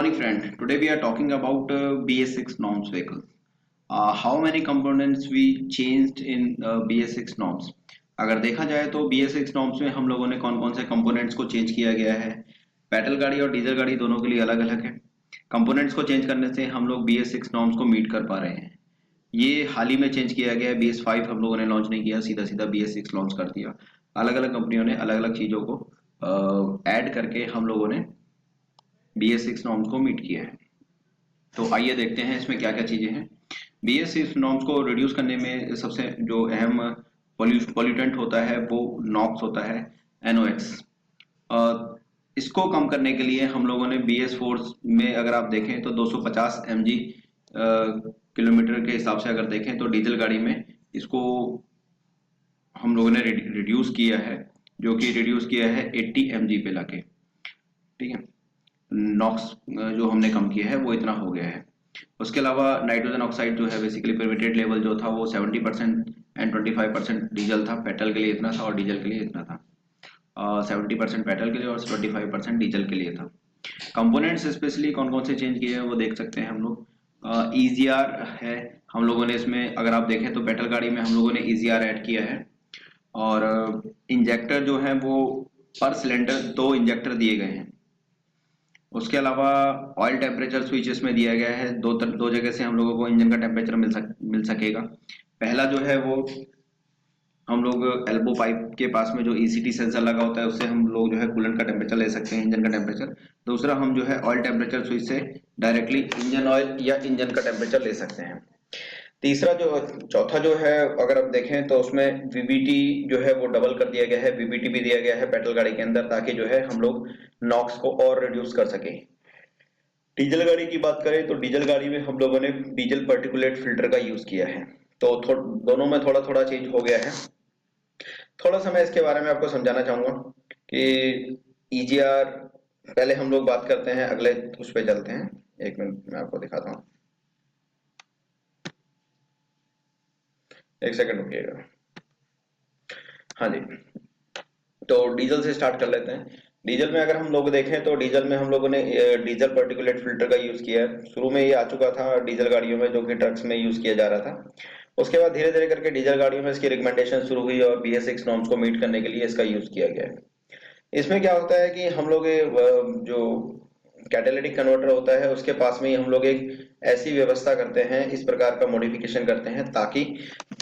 morning, friend. Today we are talking about BS6 norms vehicle. How many components we changed in BS6 norms? अगर देखा जाए तो BS6 norms में हम लोगों ने कौन कौन से components को चेंज किया गया है। पेट्रोल गाड़ी और डीजल गाड़ी दोनों के लिए अलग अलग है। कंपोनेंट्स को चेंज करने से हम लोग BS6 नॉर्म्स को मीट कर पा रहे हैं। ये हाल ही में चेंज किया गया है। BS5 हम लोगों ने लॉन्च नहीं किया, सीधा सीधा BS6 लॉन्च कर दिया। अलग अलग कंपनियों ने अलग अलग चीज़ों को ऐड करके हम लोगों ने BS6 नॉर्म्स को मीट किया है। तो आइए देखते हैं इसमें क्या क्या चीज़ें हैं। BS6 नॉर्म्स को रिड्यूस करने में सबसे जो अहम पॉल्यूटेंट होता है वो नॉक्स होता है, NOx। इसको कम करने के लिए हम लोगों ने BS4 में अगर आप देखें तो 250 mg किलोमीटर के हिसाब से अगर देखें तो डीजल गाड़ी में इसको हम लोगों ने रिड्यूस किया है, जो कि रिड्यूस किया है 80 mg पे लाके। ठीक है, नॉक्स जो हमने कम किया है वो इतना हो गया है। उसके अलावा नाइट्रोजन ऑक्साइड जो है बेसिकली परमिटेड लेवल जो था वो 70% एंड 25% डीजल था। पेट्रोल के लिए इतना था और डीजल के लिए इतना था। 70% पेट्रोल के लिए और 25% डीजल के लिए था। कंपोनेंट्स स्पेशली कौन कौन से चेंज किए हैं वो देख सकते हैं हम लोग। EGR है हम लोगों ने इसमें, अगर आप देखें तो पेट्रोल गाड़ी में हम लोगों ने EGR ऐड किया है। और इंजेक्टर जो है वो पर सिलेंडर 2 इंजेक्टर दिए गए हैं। उसके अलावा ऑयल टेम्परेचर स्विच इसमें दिया गया है। दो जगह से हम लोगों को इंजन का टेम्परेचर मिल सकेगा। पहला जो है वो हम लोग एल्बो पाइप के पास में जो ECT सेंसर लगा होता है उससे हम लोग जो है कूलेंट का टेम्परेचर ले सकते हैं, इंजन का टेम्परेचर। दूसरा हम जो है ऑयल टेम्परेचर स्विच से डायरेक्टली इंजन ऑयल या इंजन का टेम्परेचर ले सकते हैं। तीसरा जो चौथा जो है अगर आप देखें तो उसमें VBT जो है वो डबल कर दिया गया है। VBT भी दिया गया है पेट्रोल गाड़ी के अंदर, ताकि जो है हम लोग नॉक्स को और रिड्यूस कर सके। डीजल गाड़ी की बात करें तो डीजल गाड़ी में हम लोगों ने डीजल पर्टिकुलेट फिल्टर का यूज किया है। तो दोनों में थोड़ा थोड़ा चेंज हो गया है। थोड़ा सा मैं इसके बारे में आपको समझाना चाहूंगा कि EGR पहले हम लोग बात करते हैं, अगले उस पे चलते हैं। एक मिनट मैं आपको दिखाता हूँ, एक सेकंड रुकिएगा। हाँ जी, तो डीजल से स्टार्ट कर लेते हैं। डीजल में अगर हम लोग देखें तो डीजल में हम लोगों ने डीजल पर्टिकुलेट फिल्टर का यूज किया है। शुरू में ये आ चुका था डीजल गाड़ियों में, जो कि ट्रक्स में यूज किया जा रहा था। उसके बाद धीरे धीरे करके डीजल गाड़ियों में इसकी रिकमेंडेशन शुरू हुई और BS6 नॉर्म्स को मीट करने के लिए इसका यूज किया गया है। इसमें क्या होता है कि हम लोग जो कैटालिटिक कन्वर्टर होता है उसके पास में ही हम लोग एक ऐसी व्यवस्था करते हैं, इस प्रकार का मॉडिफिकेशन करते हैं ताकि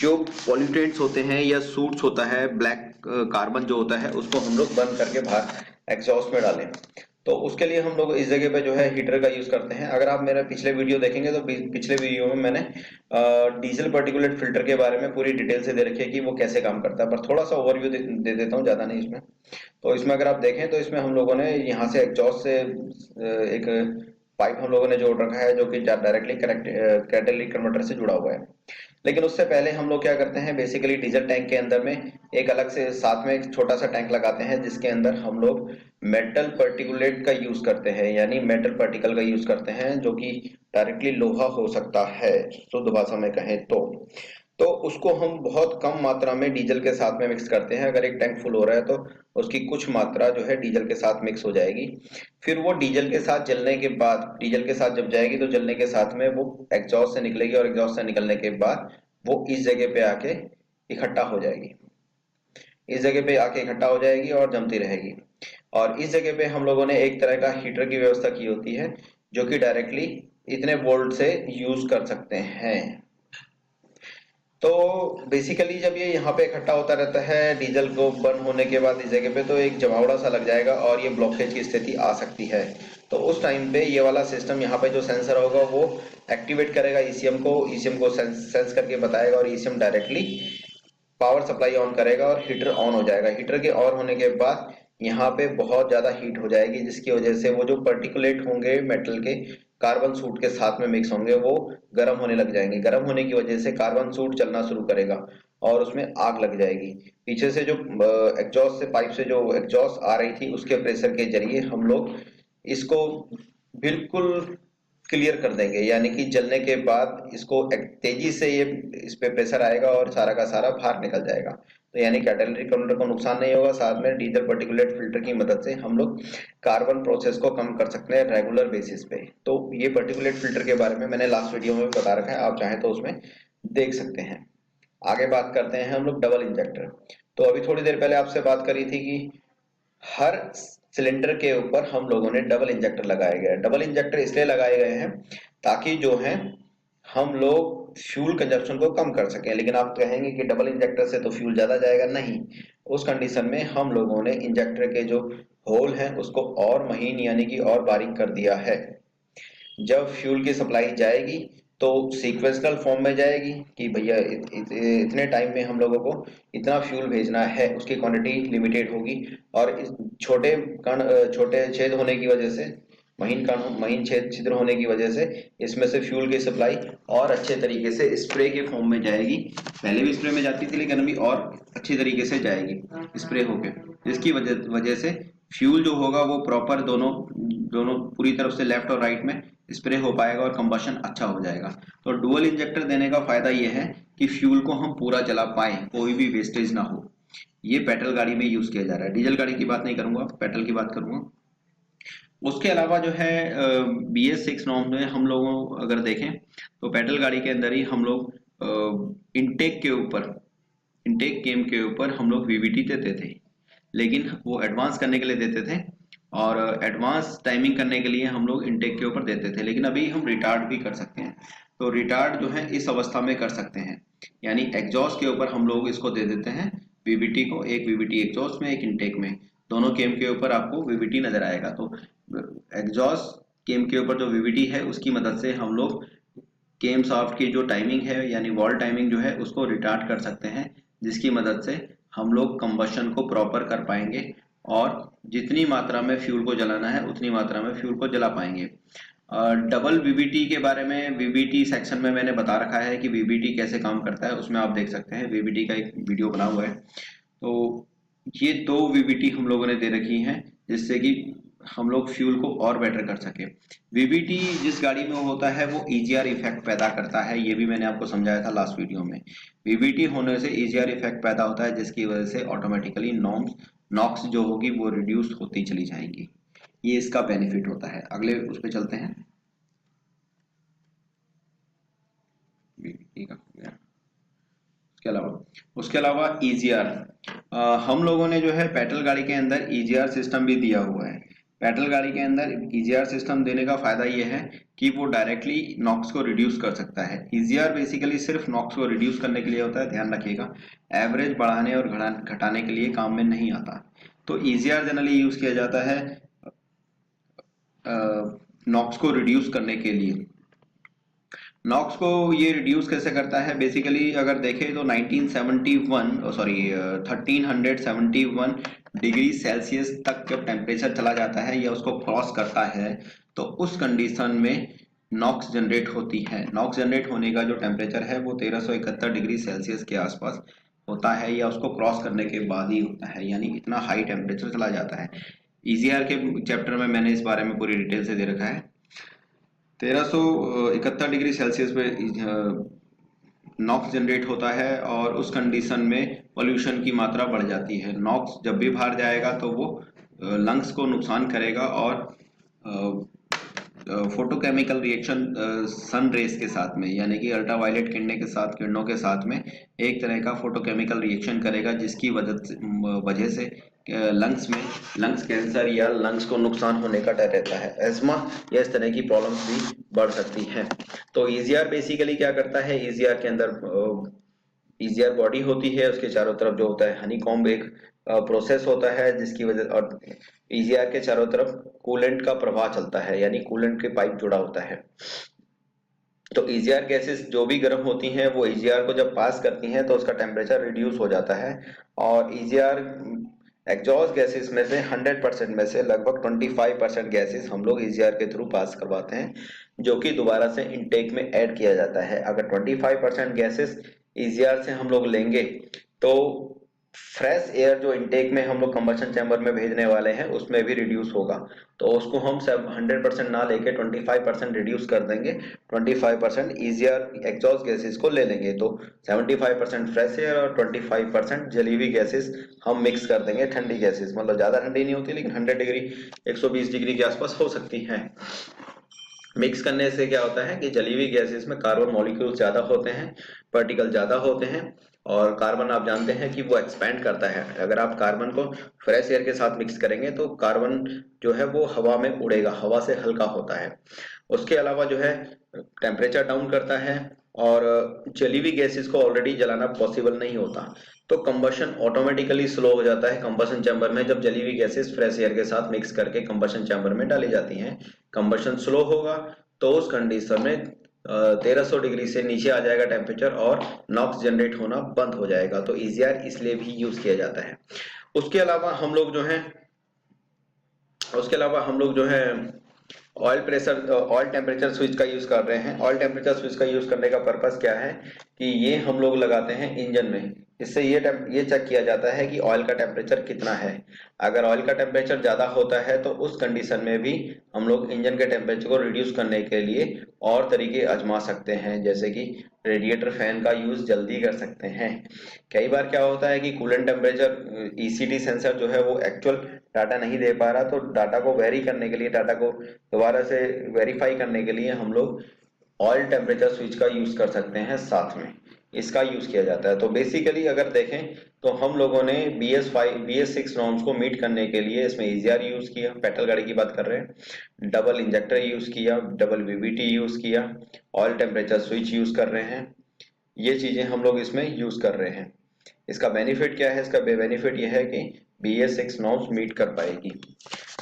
जो पॉल्यूटेंट्स होते हैं या सूट्स होता है, ब्लैक कार्बन जो होता है, उसको हम लोग बंद करके बाहर एग्जॉस्ट में डालें। तो उसके लिए हम लोग इस जगह पे जो है हीटर का यूज करते हैं। अगर आप मेरा पिछले वीडियो देखेंगे तो पिछले वीडियो में मैंने डीजल पर्टिकुलेट फिल्टर के बारे में पूरी डिटेल से दे रखी है कि वो कैसे काम करता है, पर थोड़ा सा ओवरव्यू दे देता हूँ, ज्यादा नहीं इसमें। तो इसमें अगर आप देखें तो इसमें हम लोगों ने यहाँ से एग्जॉस्ट से एक पाइप हम लोगों ने जोड़ रखा है, जो कि डायरेक्टली कैटालिटिक कन्वर्टर से जुड़ा हुआ है। लेकिन उससे पहले हम लोग क्या करते हैं, बेसिकली डीजल टैंक के अंदर में एक अलग से साथ में एक छोटा सा टैंक लगाते हैं, जिसके अंदर हम लोग मेटल पर्टिकुलेट का यूज करते हैं, यानी मेटल पार्टिकल का यूज करते हैं, जो कि डायरेक्टली लोहा हो सकता है शुद्ध भाषा में कहें तो उसको हम बहुत कम मात्रा में डीजल के साथ में मिक्स करते हैं। अगर एक टैंक फुल हो रहा है तो उसकी कुछ मात्रा जो है डीजल के साथ मिक्स हो जाएगी। फिर वो डीजल के साथ जलने के बाद, डीजल के साथ जब जाएगी तो जलने के साथ में वो एग्जॉस्ट से निकलेगी और एग्जॉस्ट से निकलने के बाद वो इस जगह पे आके इकट्ठा हो जाएगी। इस जगह पे आके इकट्ठा हो जाएगी और जमती रहेगी। और इस जगह पे हम लोगों ने एक तरह का हीटर की व्यवस्था की होती है, जो कि डायरेक्टली इतने वोल्ट से यूज कर सकते हैं। तो बेसिकली जब ये यहाँ पे इकट्ठा होता रहता है डीजल को बर्न होने के बाद इस जगह पे, तो एक जमावड़ा सा लग जाएगा और ये ब्लॉकेज की स्थिति आ सकती है। तो उस टाइम पे ये वाला सिस्टम यहाँ पे जो सेंसर होगा वो एक्टिवेट करेगा ECM को सेंस करके बताएगा और ECM directly power supply on करेगा और हीटर ऑन हो जाएगा। हीटर के ऑन होने के बाद यहाँ पे बहुत ज्यादा हीट हो जाएगी, जिसकी वजह से वो जो पर्टिकुलेट होंगे मेटल के कार्बन सूट के साथ में मिक्स होंगे, वो गर्म होने लग जाएंगे। गर्म होने की वजह से कार्बन सूट चलना शुरू करेगा और उसमें आग लग जाएगी। पीछे से जो एग्जॉस्ट से पाइप से जो एग्जॉस्ट आ रही थी उसके प्रेशर के जरिए हम लोग इसको बिल्कुल क्लियर कर देंगे, यानी कि जलने के बाद इसको तेजी से ये इस पे प्रेशर आएगा और सारा का सारा बाहर निकल जाएगा। तो यानी कैटालिटिक कन्वर्टर को नुकसान नहीं होगा, साथ में डीजल पार्टिकुलेट फिल्टर की मदद से हम लोग कार्बन प्रोसेस को कम कर सकते हैं रेगुलर बेसिस पे। तो ये पार्टिकुलेट फिल्टर के बारे में मैंने लास्ट वीडियो में बता रखा है, आप चाहें तो उसमें देख सकते हैं। आगे बात करते हैं हम लोग डबल इंजेक्टर। तो अभी थोड़ी देर पहले आपसे बात करी थी कि हर सिलेंडर के ऊपर हम लोगों ने डबल इंजेक्टर लगाए गए हैं। डबल इंजेक्टर इसलिए लगाए गए हैं ताकि जो है हम लोग फ्यूल कंजप्शन को कम कर सकें। लेकिन आप कहेंगे कि डबल इंजेक्टर से तो फ्यूल ज्यादा जाएगा, नहीं। उस कंडीशन में हम लोगों ने इंजेक्टर के जो होल है उसको और महीन यानी कि और बारीक कर दिया है। जब फ्यूल की सप्लाई जाएगी तो सीक्वेंशियल फॉर्म में जाएगी कि भैया इतने टाइम में हम लोगों को इतना फ्यूल भेजना है, उसकी क्वांटिटी लिमिटेड होगी। और इस छोटे कण छोटे छेद होने की वजह से, महीन छेद छिद्र होने की वजह से इसमें से फ्यूल की सप्लाई और अच्छे तरीके से स्प्रे के फॉर्म में जाएगी। पहले भी स्प्रे में जाती थी लेकिन अभी और अच्छी तरीके से जाएगी स्प्रे होके, जिसकी वजह से फ्यूल जो होगा वो प्रॉपर दोनों दोनों पूरी तरफ से लेफ्ट और राइट में स्प्रे हो पाएगा और कंबशन अच्छा हो जाएगा। तो डुअल इंजेक्टर देने का फायदा यह है कि फ्यूल को हम पूरा चला पाए, कोई भी वेस्टेज ना हो। ये पेट्रोल गाड़ी में यूज किया जा रहा है, डीजल गाड़ी की बात नहीं करूंगा, पेट्रोल की बात करूंगा। उसके अलावा जो है BS6 नॉर्म में हम लोगों अगर देखें तो पेट्रोल गाड़ी के अंदर ही हम लोग इंटेक केम के ऊपर हम लोग VVT देते थे, लेकिन वो एडवांस करने के लिए देते थे और एडवांस टाइमिंग करने के लिए हम लोग इनटेक के ऊपर देते थे। लेकिन अभी हम रिटार्ड भी कर सकते हैं। तो रिटार्ड जो है इस अवस्था में कर सकते हैं, यानी एग्जॉस्ट के ऊपर हम लोग इसको दे देते हैं VVT को, एक VVT एग्जॉस्ट में एक इनटेक में, दोनों केम के ऊपर आपको VVT नजर आएगा। तो एग्जॉस्ट केम के ऊपर जो VVT है उसकी मदद से हम लोग केम शाफ्ट की जो टाइमिंग है यानी वॉल टाइमिंग जो है उसको रिटार्ड कर सकते हैं, जिसकी मदद से हम लोग कंबशन को प्रॉपर कर पाएंगे और जितनी मात्रा में फ्यूल को जलाना है उतनी मात्रा में फ्यूल को जला पाएंगे। डबल VVT के बारे में VVT सेक्शन में मैंने बता रखा है कि VVT कैसे काम करता है, उसमें आप देख सकते हैं, VVT का एक वीडियो बना हुआ है। तो ये दो VVT हम लोगों ने दे रखी हैं जिससे कि हम लोग फ्यूल को और बेटर कर सके। VVT जिस गाड़ी में होता है वो EGR इफेक्ट पैदा करता है, ये भी मैंने आपको समझाया था लास्ट वीडियो में। VVT होने से EGR इफेक्ट पैदा होता है जिसकी वजह से ऑटोमेटिकली नॉक्स जो होगी वो रिड्यूस होती चली जाएंगी। ये इसका बेनिफिट होता है। अगले उस पर चलते हैं। VVT का उसके अलावा EGR, हम लोगों ने जो है पेट्रोल गाड़ी के अंदर EGR सिस्टम भी दिया हुआ है। पेट्रोल गाड़ी के अंदर EGR सिस्टम देने का फायदा ये है कि वो डायरेक्टली नॉक्स को रिड्यूस कर सकता है। EGR बेसिकली सिर्फ नॉक्स को रिड्यूस करने के लिए होता है, ध्यान रखिएगा, एवरेज बढ़ाने और घटाने के लिए काम में नहीं आता। तो EGR जनरली यूज किया जाता है नॉक्स को रिड्यूस करने के लिए। नॉक्स को ये रिड्यूस कैसे करता है, बेसिकली अगर देखें तो 1371 डिग्री सेल्सियस तक जब टेम्परेचर चला जाता है या उसको क्रॉस करता है तो उस कंडीशन में नॉक्स जनरेट होती है। नॉक्स जनरेट होने का जो टेम्परेचर है वो 1371 डिग्री सेल्सियस के आसपास होता है या उसको क्रॉस करने के बाद ही होता है, यानी इतना हाई टेम्परेचर चला जाता है। EGR के चैप्टर में मैंने इस बारे में पूरी डिटेल से दे रखा है। 1371 डिग्री सेल्सियस पे नॉक्स जनरेट होता है और उस कंडीशन में पोल्यूशन की मात्रा बढ़ जाती है। नॉक्स जब भी बाहर जाएगा तो वो लंग्स को नुकसान करेगा और फोटोकेमिकल रिएक्शन सन रेस के साथ में यानी कि अल्ट्रावायलेट किरणों के साथ में एक तरह का फोटोकेमिकल रिएक्शन करेगा, जिसकी वजह से लंग्स कैंसर या लंग्स को नुकसान होने का डर रहता है। एस्मा या इस तरह की प्रॉब्लम्स भी बढ़ सकती हैं। तो EGR बेसिकली क्या करता है, EGR के अंदर EGR बॉडी होती है, उसके चारों तरफ जो होता है हनीकॉम्ब एक प्रोसेस होता है जिसकी वजह, और EGR के चारों तरफ कूलेंट का प्रवाह चलता है यानी कूलेंट के पाइप जुड़ा होता है। तो EGR गैसेस जो भी गर्म होती हैं वो EGR को जब पास करती हैं तो उसका टेम्परेचर रिड्यूस हो जाता है और EGR एग्जॉस्ट गैसेस में से 100% में से लगभग 25% गैसेस हम लोग EGR के थ्रू पास करवाते हैं, जो कि दोबारा से इनटेक में ऐड किया जाता है। अगर 25% गैसेस EGR से हम लोग लेंगे तो फ्रेश एयर जो इनटेक में हम लोग कंबशन चैम्बर में भेजने वाले हैं उसमें भी रिड्यूस होगा। तो उसको हम सब 100% ना लेके 25% रिड्यूस कर देंगे, 25% ईजियर एग्जॉस्ट गैसेस को ले लेंगे। तो 75% फ्रेश एयर और 25% जली हुई गैसेस हम मिक्स कर देंगे, ठंडी गैसेस, मतलब ज्यादा ठंडी नहीं होती लेकिन 100 डिग्री 120 डिग्री के आसपास हो सकती हैं। मिक्स करने से क्या होता है कि जली हुई गैसेस में कार्बन मॉलिक्यूल ज्यादा होते हैं, पार्टिकल ज्यादा होते हैं, और कार्बन आप जानते हैं कि वो एक्सपैंड करता है। अगर आप कार्बन को फ्रेश एयर के साथ मिक्स करेंगे तो कार्बन जो है वो हवा में उड़ेगा, हवा से हल्का होता है। उसके अलावा जो है टेम्परेचर डाउन करता है, और जली हुई गैसेस को ऑलरेडी जलाना पॉसिबल नहीं होता, तो कंबशन ऑटोमेटिकली स्लो हो जाता है कंबशन चैम्बर में जब जली हुई गैसेस फ्रेश एयर के साथ मिक्स करके कंबशन चैम्बर में डाली जाती हैं। कंबशन स्लो होगा तो उस कंडीशन में 1300 डिग्री से नीचे आ जाएगा टेम्परेचर और नॉक्स जनरेट होना बंद हो जाएगा। तो ईजीआर इसलिए भी यूज किया जाता है। उसके अलावा हम लोग जो है उसके अलावा हम लोग जो है ऑयल टेम्परेचर स्विच का यूज कर रहे हैं। ऑयल टेम्परेचर स्विच का यूज करने का पर्पस क्या है कि ये हम लोग लगाते हैं इंजन में। इससे ये चेक किया जाता है कि ऑयल का टेम्परेचर कितना है। अगर ऑयल का टेम्परेचर ज्यादा होता है तो उस कंडीशन में भी हम लोग इंजन के टेम्परेचर को रिड्यूस करने के लिए और तरीके आजमा सकते हैं, जैसे कि रेडिएटर फैन का यूज जल्दी कर सकते हैं। कई बार क्या होता है कि कूलेंट टेम्परेचर ईसीटी सेंसर जो है वो एक्चुअल डाटा नहीं दे पा रहा, तो डाटा को वेरी करने के लिए, डाटा को दोबारा से वेरीफाई करने के लिए हम लोग ऑयल टेम्परेचर स्विच का यूज कर सकते हैं, साथ में इसका यूज किया जाता है। तो बेसिकली अगर देखें तो हम लोगों ने BS6 नॉर्म्स को मीट करने के लिए इसमें ईजीआर यूज किया, पेट्रोल गाड़ी की बात कर रहे हैं, डबल इंजेक्टर यूज किया, डबल वीबीटी यूज किया, ऑयल टेम्परेचर स्विच यूज कर रहे हैं। ये चीजें हम लोग इसमें यूज कर रहे हैं। इसका बेनिफिट क्या है? इसका बेनिफिट यह है कि BS6 नॉर्म्स मीट कर पाएगी।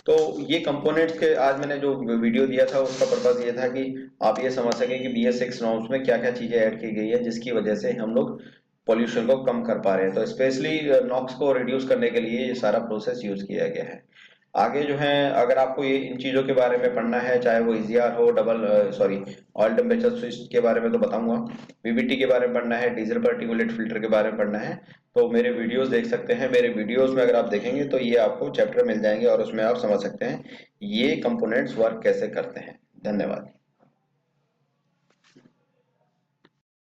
तो ये कंपोनेंट्स के आज मैंने जो वीडियो दिया था उसका पर्पस ये था कि आप ये समझ सकें कि BS6 नॉर्म्स में क्या क्या चीजें ऐड की गई है जिसकी वजह से हम लोग पॉल्यूशन को कम कर पा रहे हैं। तो स्पेशली नॉक्स को रिड्यूस करने के लिए ये सारा प्रोसेस यूज किया गया है। आगे जो है अगर आपको ये इन चीजों के बारे में पढ़ना है, चाहे वो ईजीआर हो, ऑयल टेम्परेचर स्विच के बारे में तो बताऊंगा, वीबीटी के बारे में पढ़ना है, डीजल पार्टिकुलेट फिल्टर के बारे में पढ़ना है, तो मेरे वीडियोस देख सकते हैं। मेरे वीडियोस में अगर आप देखेंगे तो ये आपको चैप्टर मिल जाएंगे और उसमें आप समझ सकते हैं ये कंपोनेंट्स वर्क कैसे करते हैं। धन्यवाद।